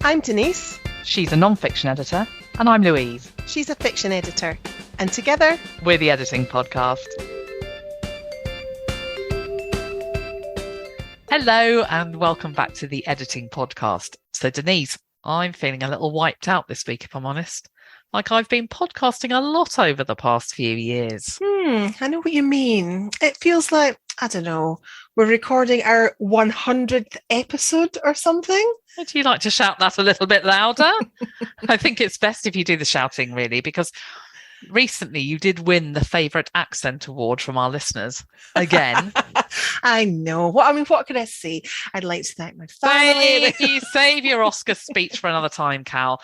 I'm Denise. She's a non-fiction editor. And I'm Louise. She's a fiction editor. And together, we're the Editing Podcast. Hello and welcome back to the Editing Podcast. So Denise, I'm feeling a little wiped out this week, if I'm honest. Like I've been podcasting a lot over the past few years. I know what you mean. It feels like, I don't know, we're recording our 100th episode or something. Would you like to shout that a little bit louder? I think it's best if you do the shouting, really, because recently you did win the Favourite Accent Award from our listeners. Again. I know. What can I say? I'd like to thank my family. Save your Oscar speech for another time, Cal.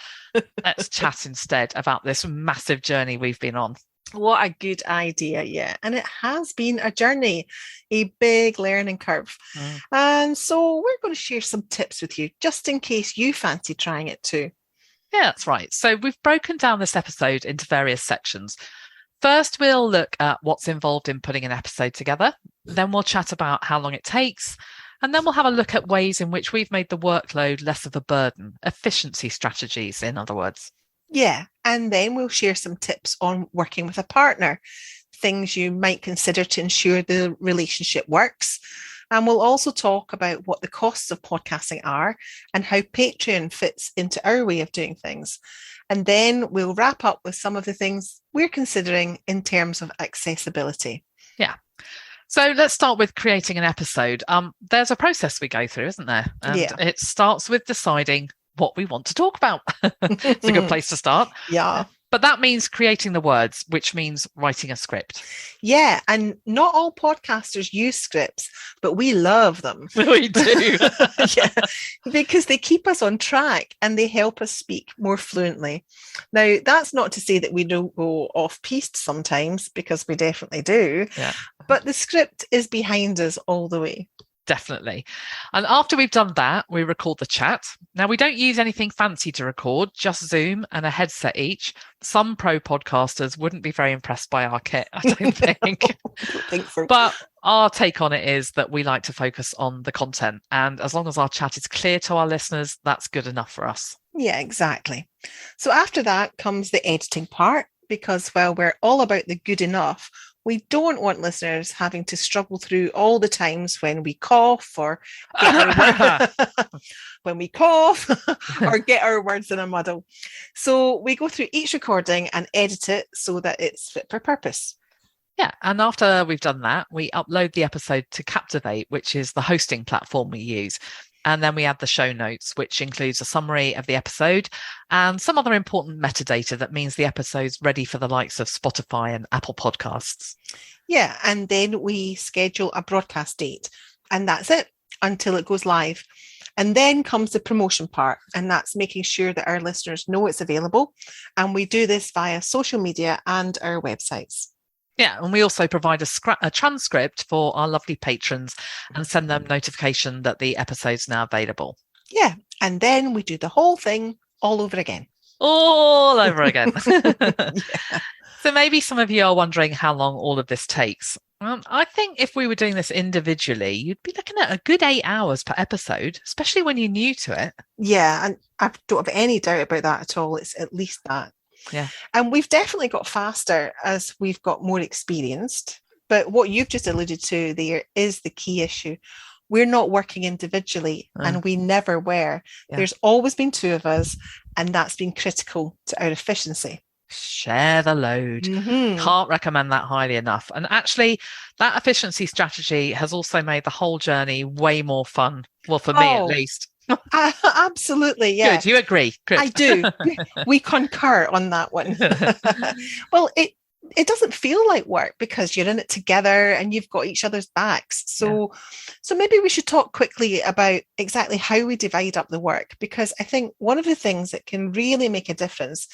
Let's chat instead about this massive journey we've been on. What a good idea, yeah. And it has been a journey, a big learning curve. And so we're going to share some tips with you, just in case you fancy trying it too. Yeah, that's right. So we've broken down this episode into various sections. First, we'll look at what's involved in putting an episode together. Then we'll chat about how long it takes. And then we'll have a look at ways in which we've made the workload less of a burden, efficiency strategies, in other words. Yeah, and then we'll share some tips on working with a partner, things you might consider to ensure the relationship works. And we'll also talk about what the costs of podcasting are and how Patreon fits into our way of doing things. And then we'll wrap up with some of the things we're considering in terms of accessibility. Yeah. So let's start with creating an episode. There's a process we go through, isn't there? And it starts with deciding what we want to talk about. It's a good place to start. Yeah. But that means creating the words, which means writing a script. Yeah, and not all podcasters use scripts, but we love them. We do. Yeah, because they keep us on track and they help us speak more fluently. Now, that's not to say that we don't go off-piste sometimes, because we definitely do. Yeah. But the script is behind us all the way. Definitely. And after we've done that, we record the chat. Now, we don't use anything fancy to record, just Zoom and a headset each. Some pro podcasters wouldn't be very impressed by our kit, I don't think. I don't think so. But our take on it is that we like to focus on the content. And as long as our chat is clear to our listeners, that's good enough for us. Yeah, exactly. So after that comes the editing part, because while we're all about the good enough, we don't want listeners having to struggle through all the times when we cough or get our words in a muddle. So we go through each recording and edit it so that it's fit for purpose. Yeah, and after we've done that, we upload the episode to Captivate, which is the hosting platform we use. And then we add the show notes, which includes a summary of the episode and some other important metadata that means the episode's ready for the likes of Spotify and Apple Podcasts. Yeah, and then we schedule a broadcast date, and that's it until it goes live. And then comes the promotion part, and that's making sure that our listeners know it's available. And we do this via social media and our websites. Yeah, and we also provide a transcript for our lovely patrons and send them notification that the episode's now available. Yeah, and then we do the whole thing all over again. All over again. Yeah. So maybe some of you are wondering how long all of this takes. I think if we were doing this individually, you'd be looking at a good 8 hours per episode, especially when you're new to it. Yeah, and I don't have any doubt about that at all. It's at least that. Yeah. And we've definitely got faster as we've got more experienced. But what you've just alluded to there is the key issue. We're not working individually, and we never were. Yeah. There's always been two of us, and that's been critical to our efficiency. Share the load. Can't recommend that highly enough. And actually, that efficiency strategy has also made the whole journey way more fun. Well, for me at least. Absolutely, yeah. Good, you agree. Good. I do. We concur on that one. Well, it doesn't feel like work because you're in it together and you've got each other's backs. So maybe we should talk quickly about exactly how we divide up the work, because I think one of the things that can really make a difference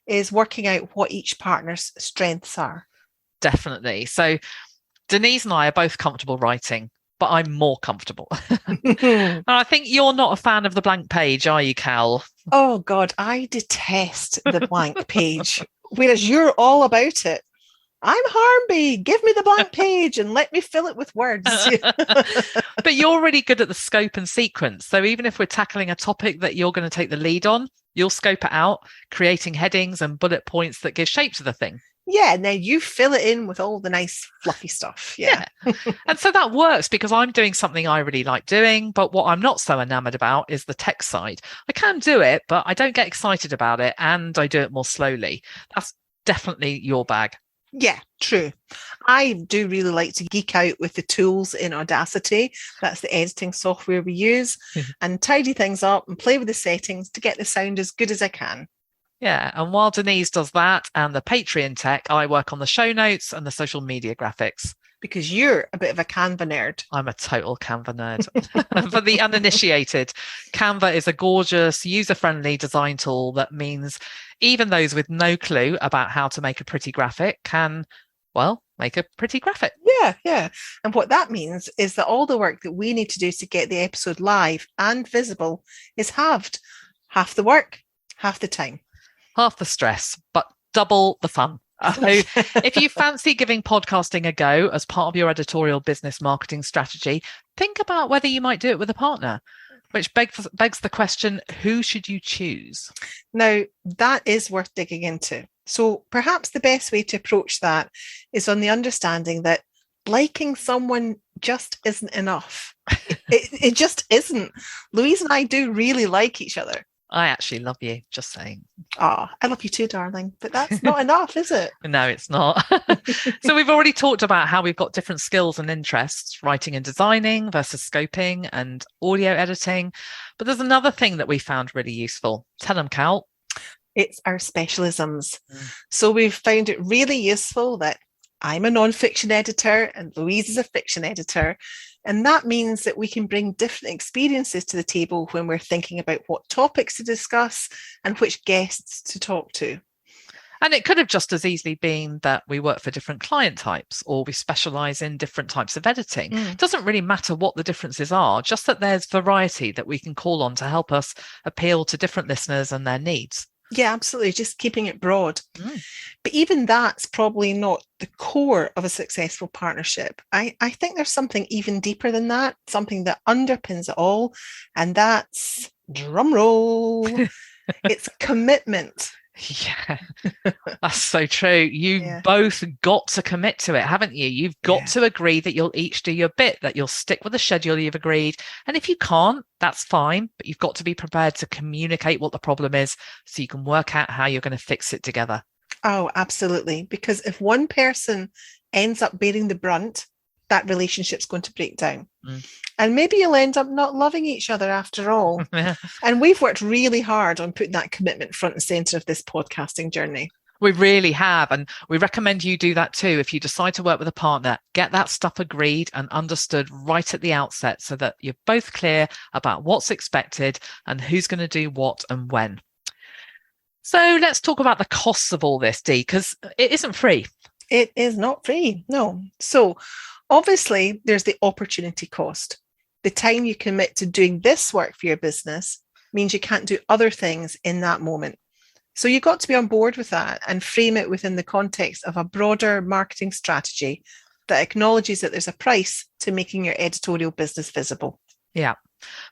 is working out what each partner's strengths are. Definitely. So Denise and I are both comfortable writing, but I'm more comfortable. And I think you're not a fan of the blank page, are you, Cal? Oh, God, I detest the blank page, whereas you're all about it. I'm Harnby, give me the blank page and let me fill it with words. But you're really good at the scope and sequence. So even if we're tackling a topic that you're going to take the lead on, you'll scope it out, creating headings and bullet points that give shape to the thing. Yeah, now you fill it in with all the nice fluffy stuff. Yeah. And so that works because I'm doing something I really like doing, but what I'm not so enamored about is the tech side. I can do it, but I don't get excited about it, and I do it more slowly. That's definitely your bag. Yeah, true. I do really like to geek out with the tools in Audacity. That's the editing software we use, and tidy things up and play with the settings to get the sound as good as I can. Yeah, and while Denise does that and the Patreon tech, I work on the show notes and the social media graphics. Because you're a bit of a Canva nerd. I'm a total Canva nerd. For the uninitiated, Canva is a gorgeous, user-friendly design tool that means even those with no clue about how to make a pretty graphic can, well, make a pretty graphic. Yeah. And what that means is that all the work that we need to do to get the episode live and visible is halved. Half the work, half the time. Half the stress, but double the fun. So if you fancy giving podcasting a go as part of your editorial business marketing strategy, think about whether you might do it with a partner, which begs the question, who should you choose? Now, that is worth digging into. So perhaps the best way to approach that is on the understanding that liking someone just isn't enough. It just isn't. Louise and I do really like each other. I actually love you, just saying. Oh, I love you too, darling. But that's not enough, is it? No, it's not. So we've already talked about how we've got different skills and interests, writing and designing versus scoping and audio editing. But there's another thing that we found really useful. Tell them, Cowle. It's our specialisms. So we've found it really useful that I'm a non-fiction editor and Louise is a fiction editor. And that means that we can bring different experiences to the table when we're thinking about what topics to discuss and which guests to talk to. And it could have just as easily been that we work for different client types or we specialize in different types of editing. It doesn't really matter what the differences are, just that there's variety that we can call on to help us appeal to different listeners and their needs. Yeah, absolutely. Just keeping it broad. But even that's probably not the core of a successful partnership. I think there's something even deeper than that, something that underpins it all. And that's, drum roll, it's commitment. Yeah, that's so true. You've both got to commit to it, haven't you? You've got to agree that you'll each do your bit, that you'll stick with the schedule you've agreed. And if you can't, that's fine. But you've got to be prepared to communicate what the problem is so you can work out how you're going to fix it together. Oh, absolutely. Because if one person ends up bearing the brunt, that relationship's going to break down. And maybe you'll end up not loving each other after all. And we've worked really hard on putting that commitment front and centre of this podcasting journey. We really have. And we recommend you do that too. If you decide to work with a partner, get that stuff agreed and understood right at the outset so that you're both clear about what's expected and who's going to do what and when. So let's talk about the costs of all this, Dee, because it isn't free. It is not free, no. So obviously, there's the opportunity cost. The time you commit to doing this work for your business means you can't do other things in that moment. So you've got to be on board with that and frame it within the context of a broader marketing strategy that acknowledges that there's a price to making your editorial business visible. Yeah.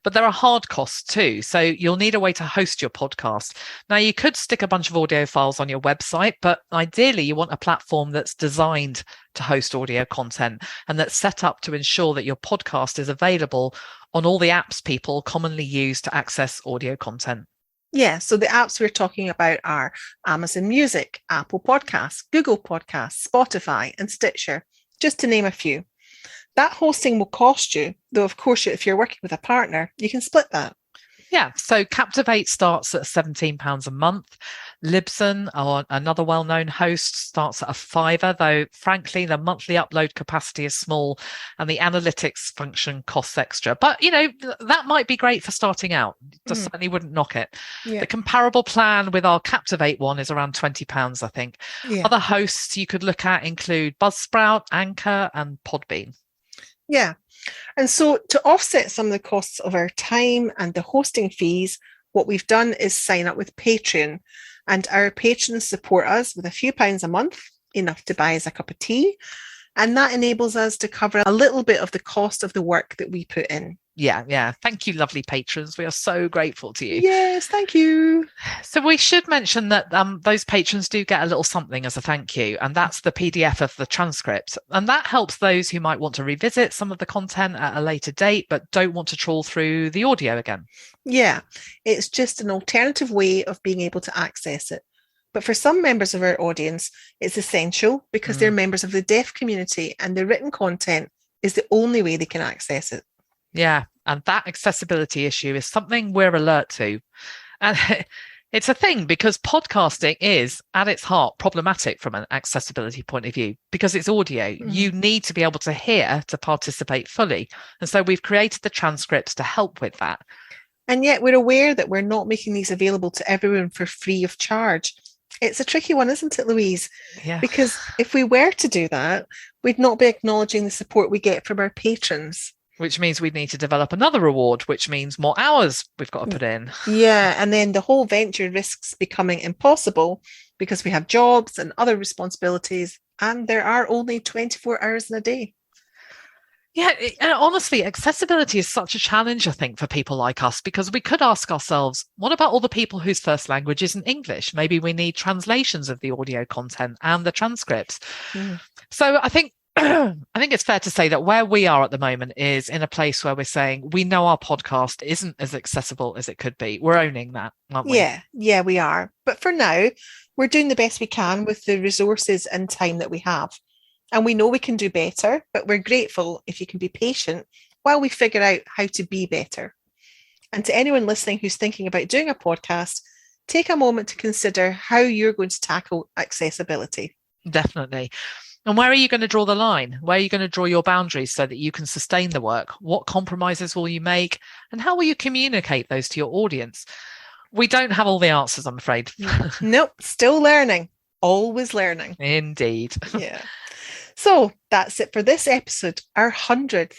But there are hard costs too. So you'll need a way to host your podcast. Now, you could stick a bunch of audio files on your website, but ideally you want a platform that's designed to host audio content and that's set up to ensure that your podcast is available on all the apps people commonly use to access audio content. Yeah, so the apps we're talking about are Amazon Music, Apple Podcasts, Google Podcasts, Spotify, and Stitcher, just to name a few. That hosting will cost you, though, of course, if you're working with a partner, you can split that. Yeah, so Captivate starts at £17 a month. Libsyn, or another well-known host, starts at £5, though, frankly, the monthly upload capacity is small and the analytics function costs extra. But, you know, that might be great for starting out. Just certainly wouldn't knock it. Yeah. The comparable plan with our Captivate one is around £20, I think. Yeah. Other hosts you could look at include Buzzsprout, Anchor, and Podbean. Yeah. And so to offset some of the costs of our time and the hosting fees, what we've done is sign up with Patreon, and our patrons support us with a few pounds a month, enough to buy us a cup of tea. And that enables us to cover a little bit of the cost of the work that we put in. Yeah. Thank you, lovely patrons. We are so grateful to you. Yes, thank you. So we should mention that those patrons do get a little something as a thank you, and that's the PDF of the transcript. And that helps those who might want to revisit some of the content at a later date, but don't want to trawl through the audio again. Yeah, it's just an alternative way of being able to access it. But for some members of our audience, it's essential because they're members of the deaf community and the written content is the only way they can access it. Yeah, and that accessibility issue is something we're alert to. And it's a thing because podcasting is, at its heart, problematic from an accessibility point of view because it's audio. You need to be able to hear to participate fully. And so we've created the transcripts to help with that. And yet we're aware that we're not making these available to everyone for free of charge. It's a tricky one, isn't it, Louise? Yeah. Because if we were to do that, we'd not be acknowledging the support we get from our patrons. Which means we'd need to develop another reward, which means more hours we've got to put in. Yeah, and then the whole venture risks becoming impossible because we have jobs and other responsibilities, and there are only 24 hours in a day. Yeah, and honestly, accessibility is such a challenge, I think, for people like us, because we could ask ourselves, what about all the people whose first language isn't English? Maybe we need translations of the audio content and the transcripts. So I think it's fair to say that where we are at the moment is in a place where we're saying we know our podcast isn't as accessible as it could be. We're owning that, aren't we? Yeah, we are. But for now, we're doing the best we can with the resources and time that we have. And we know we can do better, but we're grateful if you can be patient while we figure out how to be better. And to anyone listening who's thinking about doing a podcast, take a moment to consider how you're going to tackle accessibility. Definitely. And where are you going to draw the line? Where are you going to draw your boundaries so that you can sustain the work? What compromises will you make? And how will you communicate those to your audience? We don't have all the answers, I'm afraid. Nope, still learning. Always learning. Indeed. Yeah. So that's it for this episode, our 100th.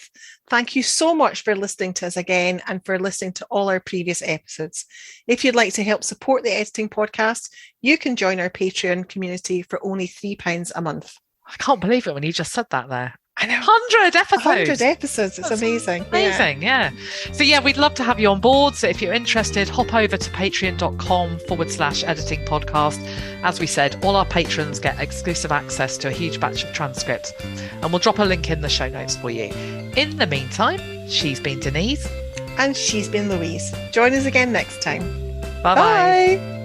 Thank you so much for listening to us again and for listening to all our previous episodes. If you'd like to help support the Editing Podcast, you can join our Patreon community for only £3 a month. I can't believe it when you just said that there. I know. 100 episodes. 100 episodes. It's amazing. Amazing, yeah. So yeah, we'd love to have you on board. So if you're interested, hop over to patreon.com/editing podcast. As we said, all our patrons get exclusive access to a huge batch of transcripts. And we'll drop a link in the show notes for you. In the meantime, she's been Denise. And she's been Louise. Join us again next time. Bye-bye. Bye.